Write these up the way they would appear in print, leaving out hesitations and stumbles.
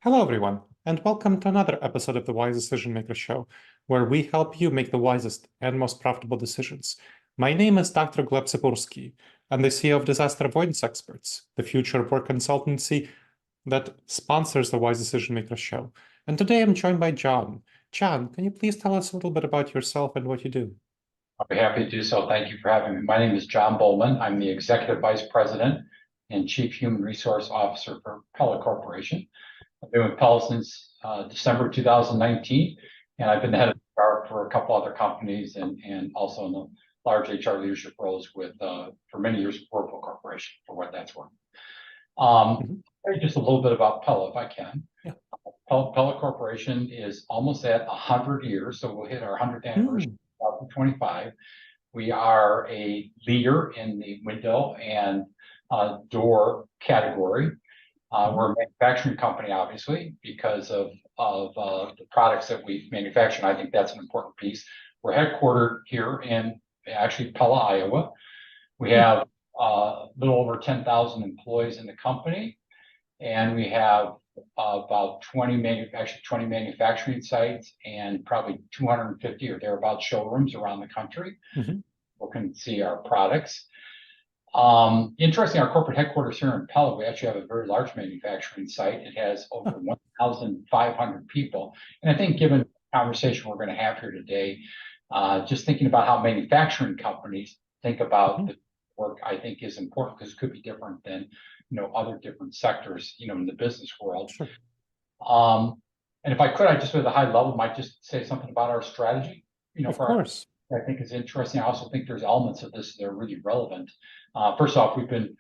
Hello, everyone, and welcome to another episode of the Wise Decision Maker Show, where we help you make the wisest and most profitable decisions. My name is Dr. Gleb Tsipursky. I'm the CEO of Disaster Avoidance Experts, the future of work consultancy that sponsors the Wise Decision Maker Show. And today I'm joined by John. John, can you please tell us a little bit about yourself and what you do? I'll be happy to do so. Thank you for having me. My name is John Bollman. I'm the Executive Vice President and Chief Human Resource Officer for Pella Corporation. I've been with Pella since December 2019, and I've been the head of HR for a couple other companies and also in the large HR leadership roles with for many years with Gleb Corporation, for what that's worth. Just a little bit about Pella, if I can. Yeah. Pella Corporation is almost at 100 years, so we'll hit our 100th anniversary. 2025. We are a leader in the window and door category. We're a manufacturing company, obviously, because of the products that we manufacture. And I think that's an important piece. We're headquartered here in actually Pella, Iowa. We have a little over 10,000 employees in the company, and we have about 20 manufacturing sites and probably 250 or thereabouts showrooms around the country. People can see our products. Interesting, our corporate headquarters here in Pella, we actually have a very large manufacturing site. It has over 1,500 people. And I think given the conversation we're going to have here today, just thinking about how manufacturing companies think about the work, I think is important because it could be different than other different sectors, in the business world. Sure. And if I could, I just at a high level might just say something about our strategy. Of course. I think is interesting. I also think there's elements of this that are really relevant. First off, we've been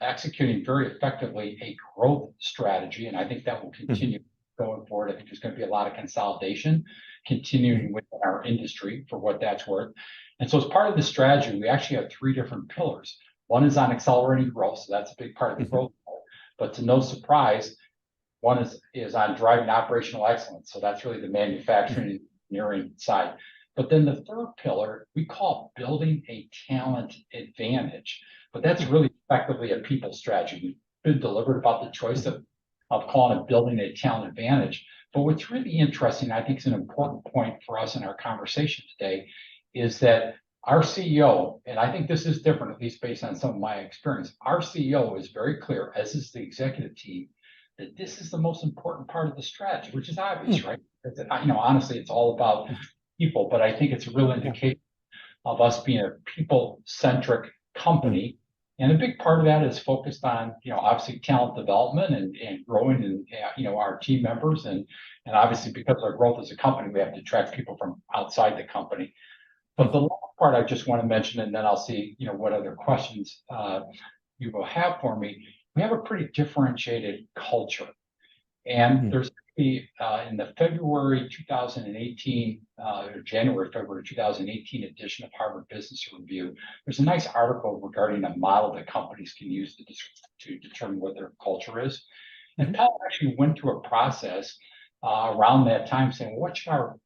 executing very effectively a growth strategy, and I think that will continue going forward. I think there's going to be a lot of consolidation continuing within our industry for what that's worth. And so as part of the strategy, we actually have three different pillars. One is on accelerating growth, so that's a big part of the growth. But to no surprise, one is on driving operational excellence. So that's really the manufacturing and engineering side. But then the third pillar, we call building a talent advantage. But that's really effectively a people strategy. We've been deliberate about the choice of calling it building a talent advantage. But what's really interesting, I think is an important point for us in our conversation today, is that our CEO, and I think this is different, at least based on some of my experience, our CEO is very clear, as is the executive team, that this is the most important part of the strategy, which is obvious, right? Honestly, it's all about people, but I think it's a real indication of us being a people-centric company. And a big part of that is focused on, obviously talent development and growing and, our team members. And obviously because our growth as a company, we have to attract people from outside the company. But the last part I just want to mention, and then I'll see, what other questions you will have for me. We have a pretty differentiated culture. And there's in the February 2018, or January-February 2018 edition of Harvard Business Review, there's a nice article regarding a model that companies can use to determine what their culture is. And Pella actually went through a process around that time saying, well, what should our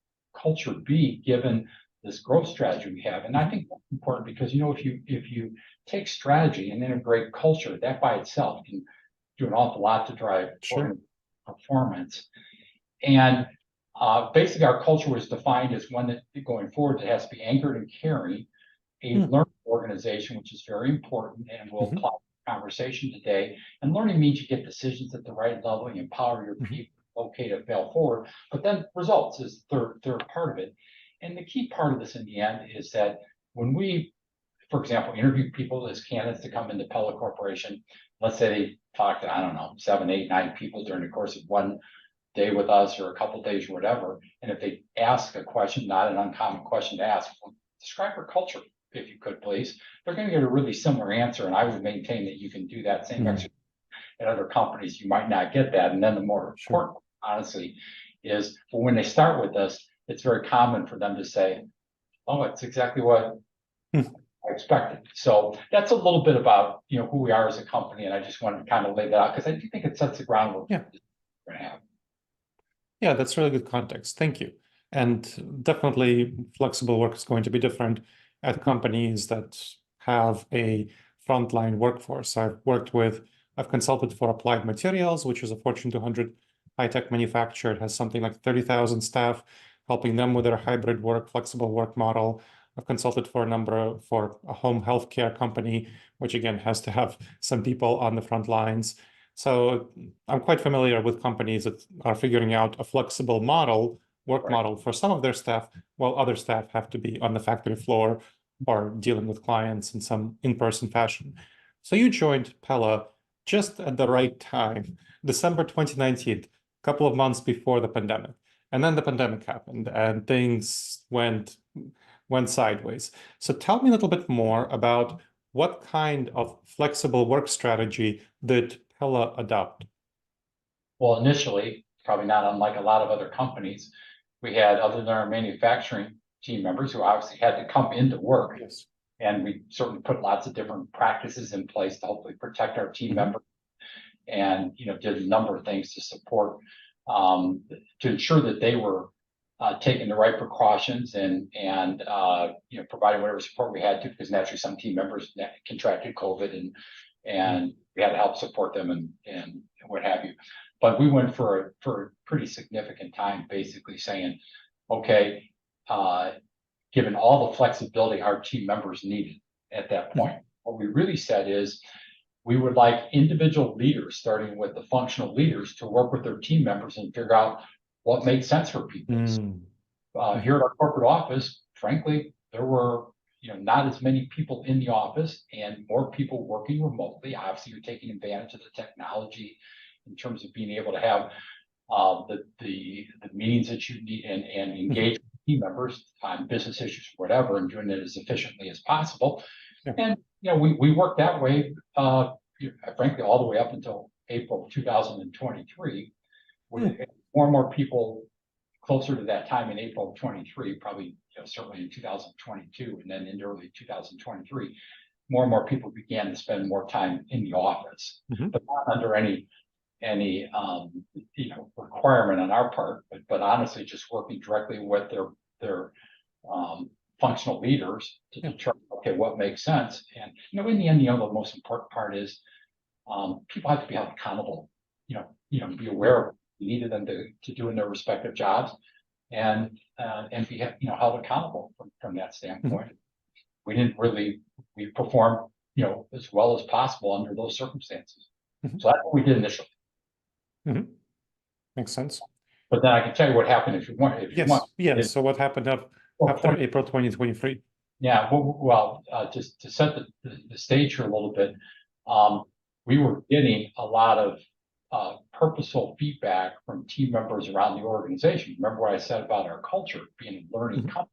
culture be given this growth strategy we have? And I think that's important because, if you take strategy and integrate culture, that by itself can do an awful lot to drive performance. And basically our culture was defined as one that going forward, it has to be anchored in caring, a learning organization, which is very important, and we'll apply the conversation today. And learning means you get decisions at the right level, you empower your people, okay to fail forward, but then results is third part of it. And the key part of this in the end is that when we, for example, interview people as candidates to come into Pella Corporation, let's say they talk to, I don't know, 7, 8, 9 people during the course of one day with us or a couple of days or whatever. And if they ask a question, not an uncommon question to ask, well, describe your culture, if you could, please. They're going to get a really similar answer. And I would maintain that you can do that same exercise at other companies. You might not get that. And then the more important, honestly, is when they start with us, it's very common for them to say, oh, it's exactly what I expected. So that's a little bit about, who we are as a company. And I just wanted to kind of lay that out because I do think it sets the groundwork we're going to have. Yeah, that's really good context. Thank you. And definitely flexible work is going to be different at companies that have a frontline workforce. I've consulted for Applied Materials, which is a Fortune 200 high-tech manufacturer. It has something like 30,000 staff, helping them with their hybrid work, flexible work model. I've consulted for a home healthcare company, which again has to have some people on the front lines. So I'm quite familiar with companies that are figuring out a flexible work model for some of their staff, while other staff have to be on the factory floor or dealing with clients in some in-person fashion. So you joined Pella just at the right time, December 2019, a couple of months before the pandemic. And then the pandemic happened and things went sideways. So tell me a little bit more about what kind of flexible work strategy did Pella adopt? Well, initially, probably not unlike a lot of other companies, we had, other than our manufacturing team members who obviously had to come into work. Yes. And we certainly put lots of different practices in place to hopefully protect our team members, and did a number of things to support, to ensure that they were taking the right precautions and providing whatever support we had to, because naturally some team members contracted COVID and we had to help support them and what have you. But we went for a pretty significant time, basically saying, okay, given all the flexibility our team members needed at that point, what we really said is we would like individual leaders, starting with the functional leaders, to work with their team members and figure out what makes sense for people. Here at our corporate office, frankly, there were not as many people in the office and more people working remotely. Obviously, you're taking advantage of the technology in terms of being able to have the meetings that you need and engage team members on business issues, whatever, and doing it as efficiently as possible. And we worked that way, frankly, all the way up until April of 2023. More and more people, closer to that time in April of 23, probably certainly in 2022, and then into early 2023, more and more people began to spend more time in the office, but not under any requirement on our part, but honestly just working directly with their functional leaders to determine, okay, what makes sense. And in the end, the most important part is people have to be held accountable, be aware of what we needed them to do in their respective jobs, and be held accountable from that standpoint. We performed as well as possible under those circumstances. So that's what we did initially. Makes sense. But then I can tell you what happened if you want. Yes. So what happened after April 2023? Yeah. Well, just to set the stage here a little bit, we were getting a lot of purposeful feedback from team members around the organization. Remember what I said about our culture being a learning company,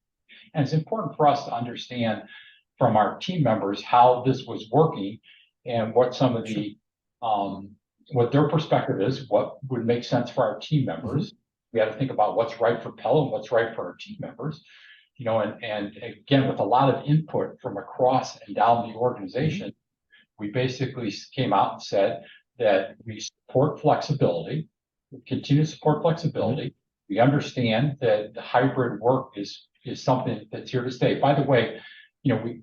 and it's important for us to understand from our team members how this was working and what some of the what their perspective is, what would make sense for our team members. We had to think about what's right for Pella and what's right for our team members, and again, with a lot of input from across and down the organization, we basically came out and said that we support flexibility, we continue to support flexibility. We understand that the hybrid work is something that's here to stay. By the way,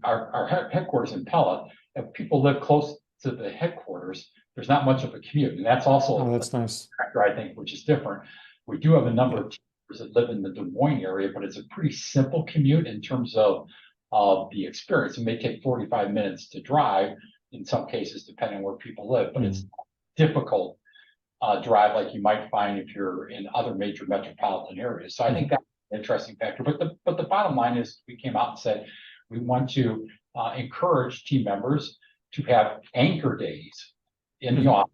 our headquarters in Pella, if people live close to the headquarters, there's not much of a commute, and that's also that's nice factor, I think, which is different. We do have a number of teams that live in the Des Moines area, but it's a pretty simple commute in terms of the experience. It may take 45 minutes to drive in some cases, depending on where people live, but it's difficult drive like you might find if you're in other major metropolitan areas. So I think that's an interesting factor. But the bottom line is we came out and said we want to encourage team members to have anchor days in the office.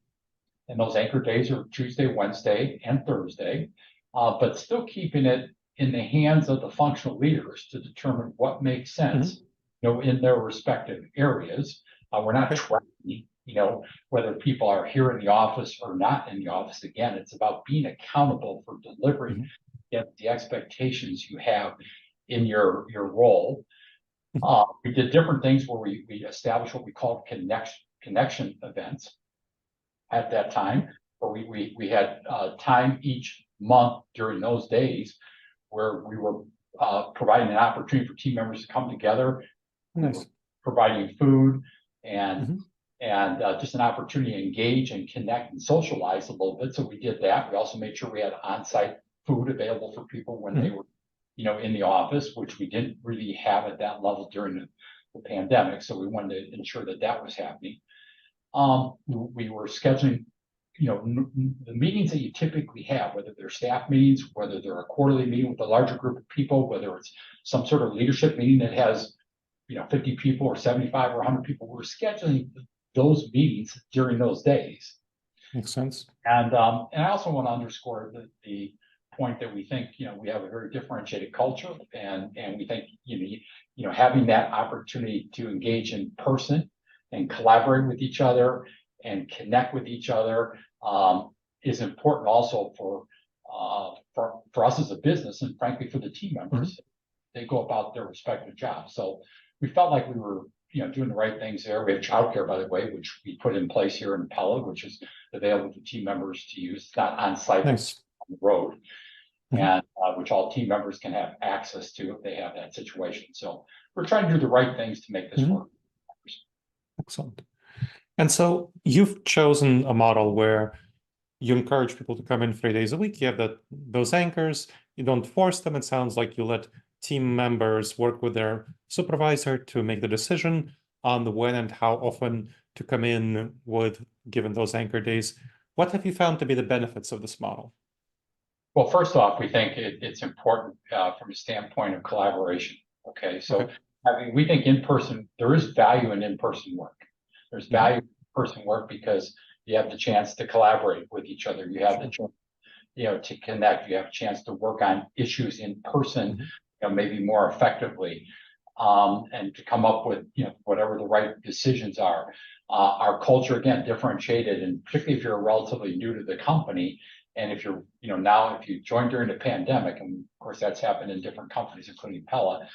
And those anchor days are Tuesday, Wednesday, and Thursday, but still keeping it in the hands of the functional leaders to determine what makes sense, in their respective areas. We're not tracking, whether people are here in the office or not in the office. Again, it's about being accountable for delivering the expectations you have in your role. We did different things where we established what we called connection events at that time, where we had time each month during those days where we were providing an opportunity for team members to come together, providing food and and just an opportunity to engage and connect and socialize a little bit. So we did that. We also made sure we had on-site food available for people when they were, in the office, which we didn't really have at that level during the pandemic. So we wanted to ensure that that was happening. We were scheduling, the meetings that you typically have, whether they're staff meetings, whether they're a quarterly meeting with a larger group of people, whether it's some sort of leadership meeting that has, 50 people or 75 or 100 people, we're scheduling those meetings during those days. Makes sense. And I also want to underscore the point that we think, we have a very differentiated culture, and we think, having that opportunity to engage in person and collaborate with each other and connect with each other is important also for us as a business, and frankly for the team members. They go about their respective jobs. So we felt like we were doing the right things there. We have childcare, by the way, which we put in place here in Pella, which is available for team members to use. It's not on site, Nice. on the road, and which all team members can have access to if they have that situation. So we're trying to do the right things to make this work. Excellent. And so you've chosen a model where you encourage people to come in 3 days a week. You have those anchors. You don't force them. It sounds like you let team members work with their supervisor to make the decision on the when and how often to come in with, given those anchor days. What have you found to be the benefits of this model? Well, first off, we think it's important from a standpoint of collaboration. Okay, so we think there is value in in-person work. There's value in in-person work because you have the chance to collaborate with each other. You have the chance, to connect. You have a chance to work on issues in person, maybe more effectively, and to come up with, whatever the right decisions are. Our culture, again, differentiated, and particularly if you're relatively new to the company, and if you're, now if you joined during the pandemic, and of course that's happened in different companies, including Pella,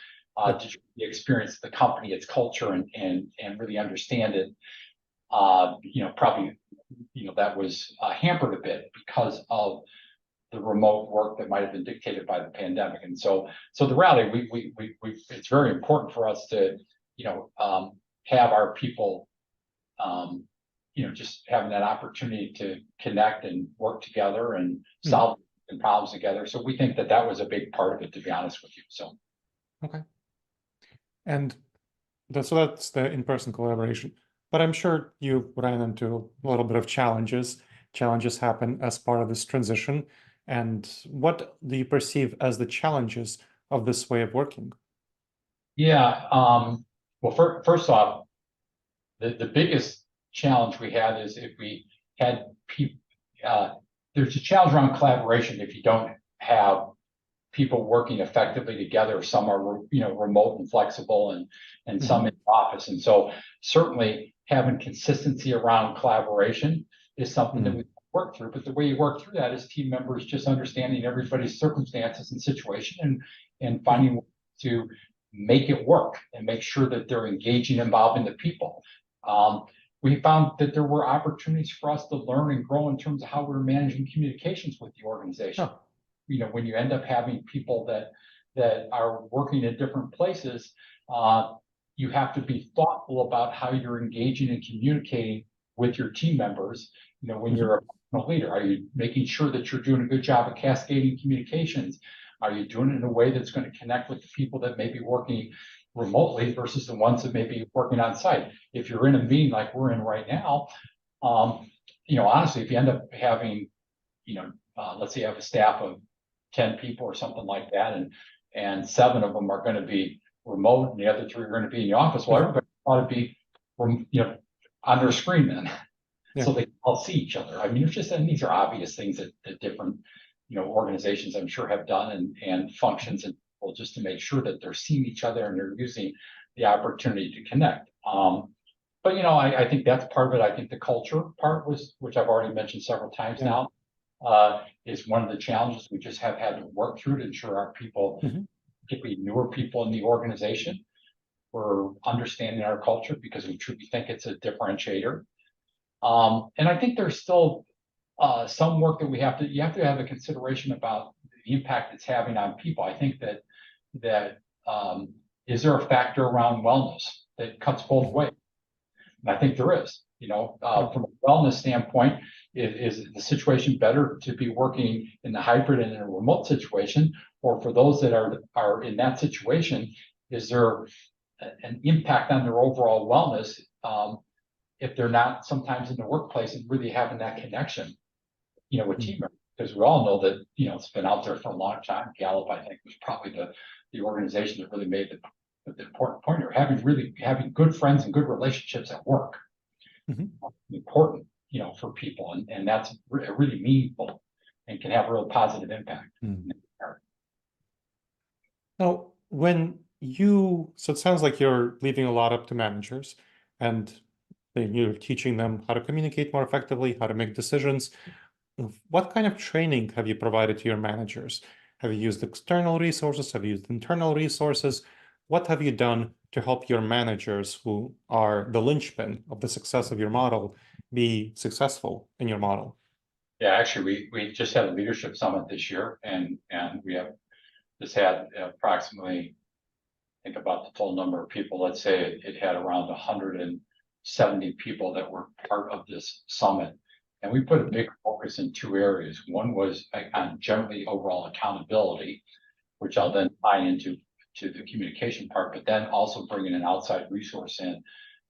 did you experience the company, its culture, and really understand it? Probably, that was hampered a bit because of the remote work that might have been dictated by the pandemic. And so the reality, it's very important for us to, have our people, just having that opportunity to connect and work together and solve problems together. So we think that was a big part of it, to be honest with you. So. Okay. And so that's the in-person collaboration. But I'm sure you ran into a little bit of challenges. Challenges happen as part of this transition. And what do you perceive as the challenges of this way of working? Yeah. Well, first off, the biggest challenge we had is if we had people, there's a challenge around collaboration if you don't have people working effectively together. Some are, remote and flexible, and some in the office. And so certainly having consistency around collaboration is something that we work through. But the way you work through that is team members just understanding everybody's circumstances and situation, and finding ways to make it work and make sure that they're engaging, involving the people. We found that there were opportunities for us to learn and grow in terms of how we're managing communications with the organization. When you end up having people that are working at different places, you have to be thoughtful about how you're engaging and communicating with your team members. When you're a leader, are you making sure that you're doing a good job of cascading communications? Are you doing it in a way that's going to connect with the people that may be working remotely versus the ones that may be working on site? If you're in a meeting like we're in right now, honestly, if you end up having, let's say you have a staff of 10 people or something like that, and 7 of them are going to be remote and the other 3 are going to be in the office, well, everybody ought to be, on their screen then, so they all see each other. I mean, and these are obvious things that different, organizations I'm sure have done, and functions, and just to make sure that they're seeing each other and they're using the opportunity to connect. But I think that's part of it. I think the culture part which I've already mentioned several times now, is one of the challenges we just have had to work through to ensure our people, particularly newer people in the organization, were understanding our culture, because we truly think it's a differentiator. And I think there's still some work that you have to have a consideration about the impact it's having on people. I think that is there a factor around wellness that cuts both ways? And I think there is. From a wellness standpoint, is the situation better to be working in the hybrid and in a remote situation, or for those that are in that situation, is there an impact on their overall wellness if they're not sometimes in the workplace and really having that connection, with team members? Because we all know that, it's been out there for a long time. Gallup, I think, was probably the organization that really made the important point here. Having good friends and good relationships at work. Important, for people, and that's really meaningful and can have a real positive impact. Now, so it sounds like you're leaving a lot up to managers, and you're teaching them how to communicate more effectively, how to make decisions. What kind of training have you provided to your managers? Have you used external resources? Have you used internal resources? What have you done to help your managers, who are the linchpin of the success of your model, be successful in your model? Yeah, actually, we just had a leadership summit this year, and we have just had approximately, think about the total number of people. Let's say it had around 170 people that were part of this summit. And we put a big focus in two areas. One was on generally overall accountability, which I'll then tie into the communication part, but then also bringing an outside resource in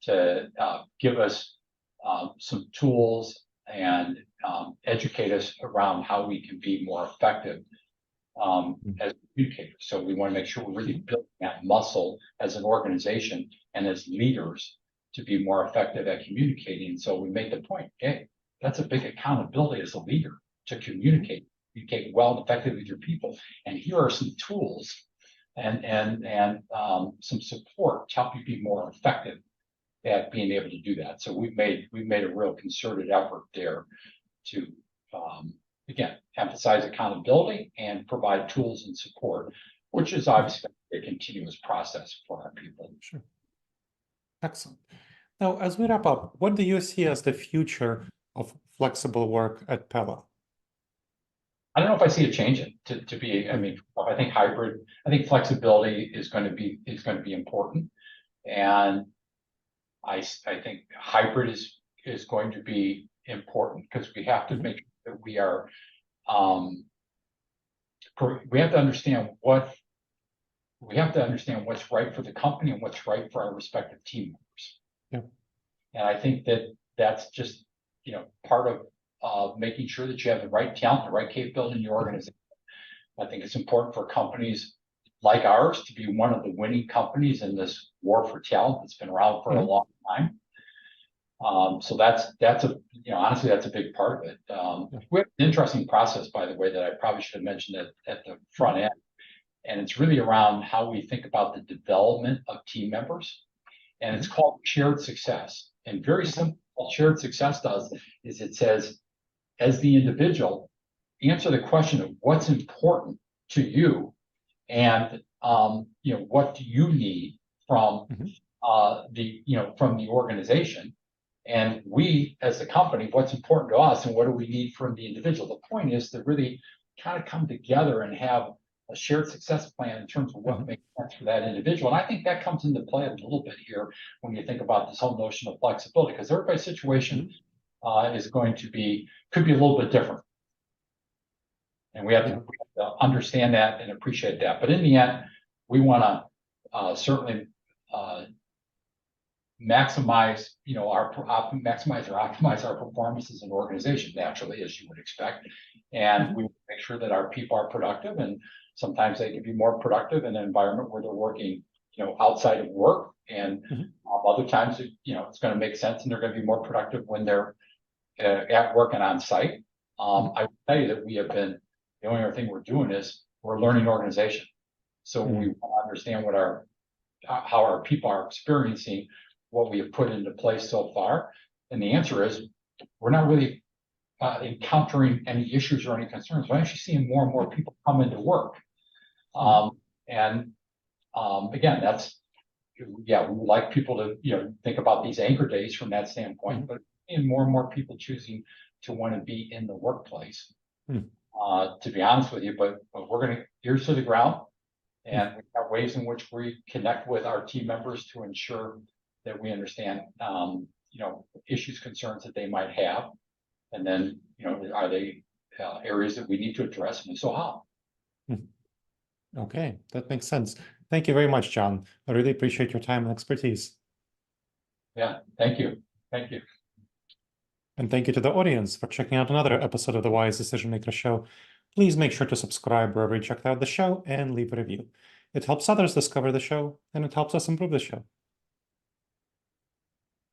to give us some tools and educate us around how we can be more effective as communicators. So we want to make sure we're really building that muscle as an organization and as leaders to be more effective at communicating. So we make the point, hey, that's a big accountability as a leader to communicate well and effectively with your people. And here are some tools and some support to help you be more effective at being able to do that. So we've made a real concerted effort there to again emphasize accountability and provide tools and support, which is obviously a continuous process for our people. Sure. Excellent. Now, as we wrap up, what do you see as the future of flexible work at Pella? I don't know if I see it changing to be. I mean, I think hybrid. I think flexibility is going to be important, and I think hybrid is going to be important because we have to make sure that we are. We have to understand what's right for the company and what's right for our respective team members. Yeah. And I think that's just part of making sure that you have the right talent, the right capability in your organization. I think it's important for companies like ours to be one of the winning companies in this war for talent that's been around for a long time. So that's honestly, that's a big part of it. We have an interesting process, by the way, that I probably should have mentioned at the front end. And it's really around how we think about the development of team members. And it's called shared success. And very simple, what shared success does is it says, as the individual, answer the question of what's important to you, and what do you need from from the organization, and we as the company, what's important to us, and what do we need from the individual. The point is to really kind of come together and have a shared success plan in terms of what makes sense for that individual. And I think that comes into play a little bit here when you think about this whole notion of flexibility, because everybody's situation could be a little bit different. And we have to understand that and appreciate that. But in the end, we want to certainly maximize or optimize our performance as an organization, naturally, as you would expect. And we make sure that our people are productive, and sometimes they can be more productive in an environment where they're working outside of work, and other times it's going to make sense and they're going to be more productive when they're at work and on site. I will tell you that the only other thing we're doing is we're a learning organization. So we want to understand how our people are experiencing what we have put into place so far. And the answer is we're not really encountering any issues or any concerns. We're actually seeing more and more people come into work. Again, we would like people to think about these anchor days from that standpoint, but seeing more and more people choosing to want to be in the workplace. To be honest with you, but we're going to ears to the ground, and we have ways in which we connect with our team members to ensure that we understand issues, concerns that they might have. And then, are they areas that we need to address, and so how? Okay, that makes sense. Thank you very much, John. I really appreciate your time and expertise. Yeah, thank you. Thank you. And thank you to the audience for checking out another episode of the Wise Decision Maker Show. Please make sure to subscribe wherever you checked out the show and leave a review. It helps others discover the show, and it helps us improve the show.